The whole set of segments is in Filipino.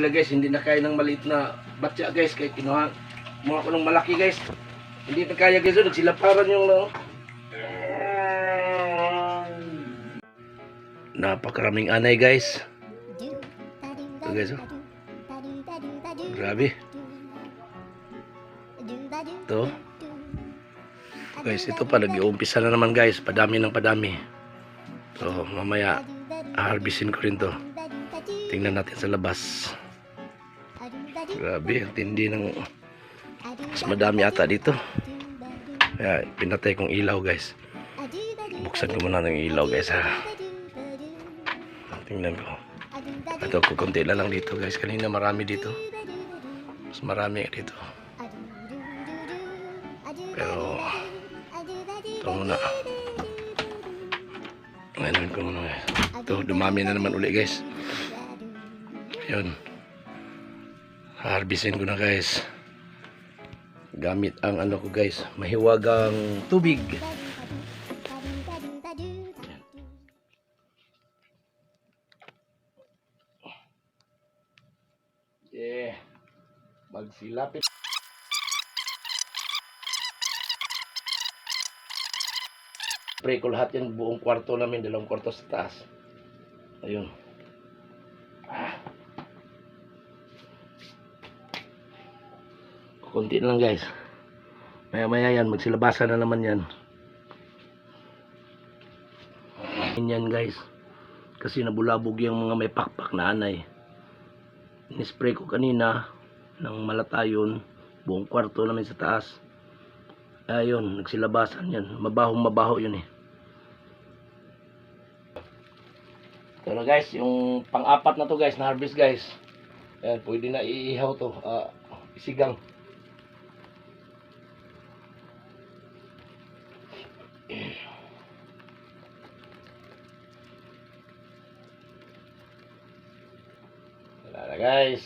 Guys, hindi na kaya ng maliit na batya guys, kaya kinuha ko ng malaki guys. Hindi na kaya guys, nagsilaparan yung napakaraming anay guys. Ito guys, oh. Grabe. Ito. Guys, ito pa, nag-uumpisa na naman guys, padami ng padami. So, mamaya, harvestin ko rin to. Tingnan natin sa labas. Grabe, ang tindi ng mas madami ata dito. Kaya pinatay kong ilaw guys. Buksan ko muna ng ilaw guys ha. Tingnan ko. Ito, kukunti na lang dito guys. Kanina marami dito. Mas marami dito. Pero ito muna. Ngayon ko muna guys. Ito, dumami na naman uli guys. Ayun. Harvestin ko na guys. Gamit ang ano ko guys, mahiwagang tubig. Yeah. Magsilapit. Spray ko lahat yan, buong kwarto namin, 2 kwarto sa taas. Ayun. Kunti na lang guys. Maya yan, magsilabasan na naman yan. Yan guys. Kasi nabulabog yung mga may pakpak na anay. Nispray ko kanina ng malatayon, buong kwarto namin sa taas. Ayun, nagsilabasan yan. Mabaho yun eh. Ito na guys, yung pang-apat na to guys, na harvest guys. Ayan, pwede na iihaw to. Isigang. Wala na guys.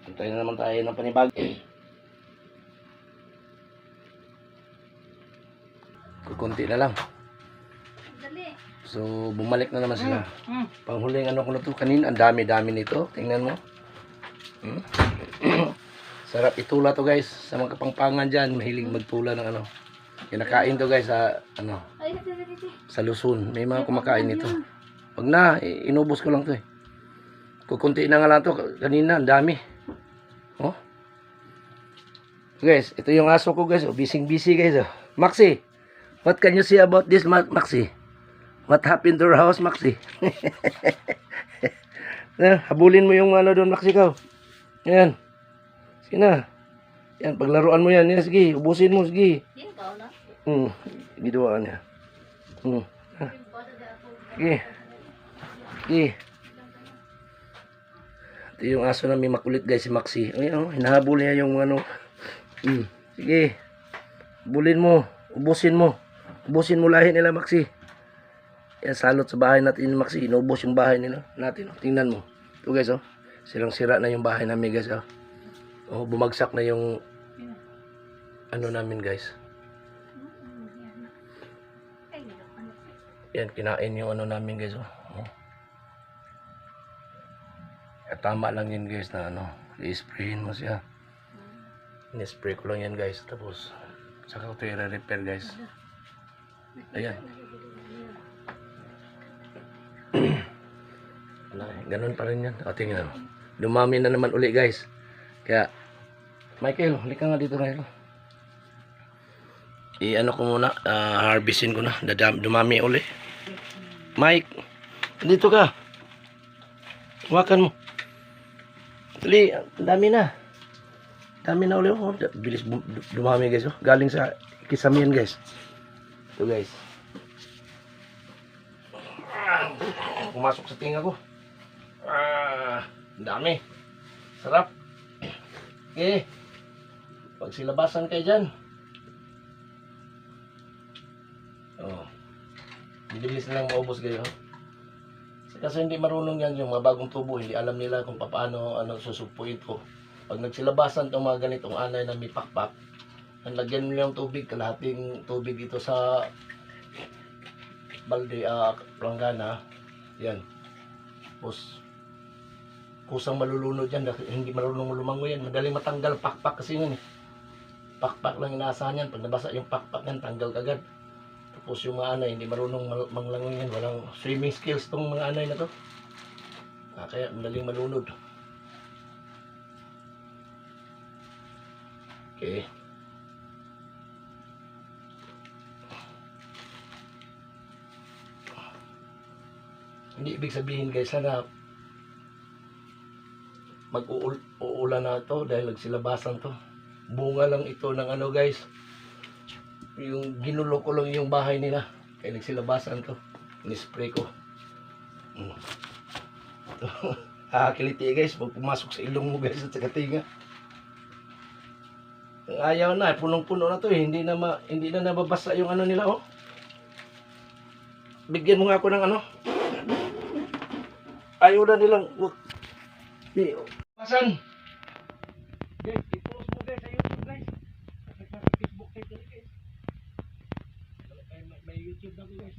Antayin na naman tayo ng panibag. Kukunti na lang. So bumalik na naman sila. Panghuling ano ko na to kanina, ang dami-dami nito. Tingnan mo. Sarap itula to guys. Sa mga kapangpangan dyan, mahilig magtula ng ano. Kinakain to guys sa ano, sa Luzon. May mga kumakain nito. Wag na, inubos ko lang to eh. Kukunti na nga lang to. Kanina, ang dami. Oh. Guys, ito yung aso ko guys. Busy guys. Maxi, what can you say about this Maxi? What happened to your house Maxi? Habulin mo yung ano doon Maxi ko. Yan. Sige na. Yan, paglaruan mo yan. Yan, sige, ubusin mo, sige. Giduaan niya. Sige. Sige. Ito yung aso namin makulit guys, si Maxi. Ayun, hinahabol niya yung ano. Sige. Bulin mo. Ubusin mo. Ubusin mo lahi nila Maxi. Yan, salot sa bahay natin Maxi. Inubos yung bahay nila natin. Tingnan mo. Ito guys, oh. Silang sira na yung bahay namin guys, oh. Oh, bumagsak na yung ano namin guys. Yan, kinain yung ano namin guys, oh. Tama lang yun guys na ano, i-sprayin mo siya. Ini-spray ko lang yan guys, tapos saka ko ito i-repair guys. Ayan. Ganun pa rin yan. O, tingnan. Dumami na naman uli guys. Kaya Michael, halika nga dito Michael. I-ano ko muna, harvestin ko na. Dumami uli. Mike, dito ka. Huwakan mo. Dali, dami na. Dami na uli. Oh. Bilis dumami guys. Oh. Galing sa Kisamian guys. Ito guys. Pumasok sa tinga ko. Dami. Sarap. Okay. Pagsilabasan kayo dyan. Oh. Bibilis na lang maubos kayo. Kasi hindi marunong yan yung mga bagong tubo. Hindi alam nila kung paano susupuin ko. Pag nagsilabasan itong mga ganitong anay na may pakpak, lagyan nyo yung tubig. Kalahating tubig ito sa balde, planggana. Yan. Tapos kusang malulunod yan dahil hindi marunong lumangoy yan. Madaling matanggal pakpak kasi yun eh. Pakpak lang inaasahan yan. Pag nabasa yung pakpak yan, tanggal kagad. Tapos yung mga anay, hindi marunong manglangoy yan. Walang swimming skills tong mga anay na to. Kaya madaling malunod. Okay. Hindi ibig sabihin guys na mag-uulan na ito dahil nagsilabasan to. Bunga lang ito ng ano guys. Yung ginulo ko lang yung bahay nila. Kaya nagsilabasan to. Inispray ko. Kiliti guys. Pag pumasok sa ilong mo guys at sa katinga. Ayaw na. Punong-puno na to eh. Hindi na nababasa yung ano nila oh. Bigyan mo nga ako ng ano. Ayaw na nilang. Pasan? Guys, i-post mo guys sa YouTube guys. Sa Facebook page na guys. May YouTube na ko guys.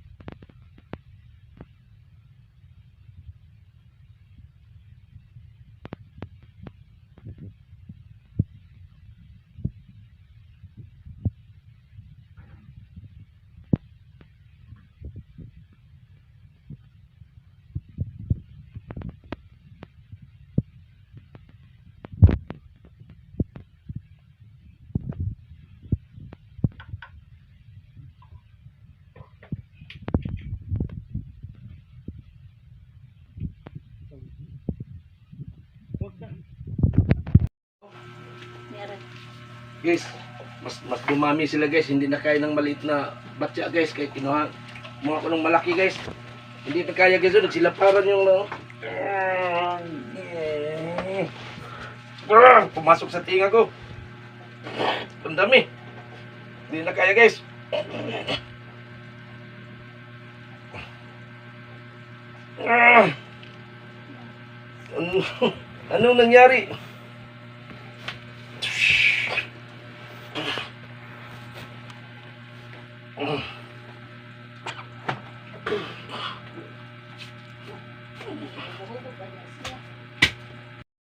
Guys, mas dumami sila guys, hindi na kaya ng maliit na batya guys, kaya kinuha mga ko ng malaki guys. Hindi na kaya guys, nagsilaparan yung no. Pumasok sa tinga ko. Ang dami. Hindi na kaya guys. Anong nangyari?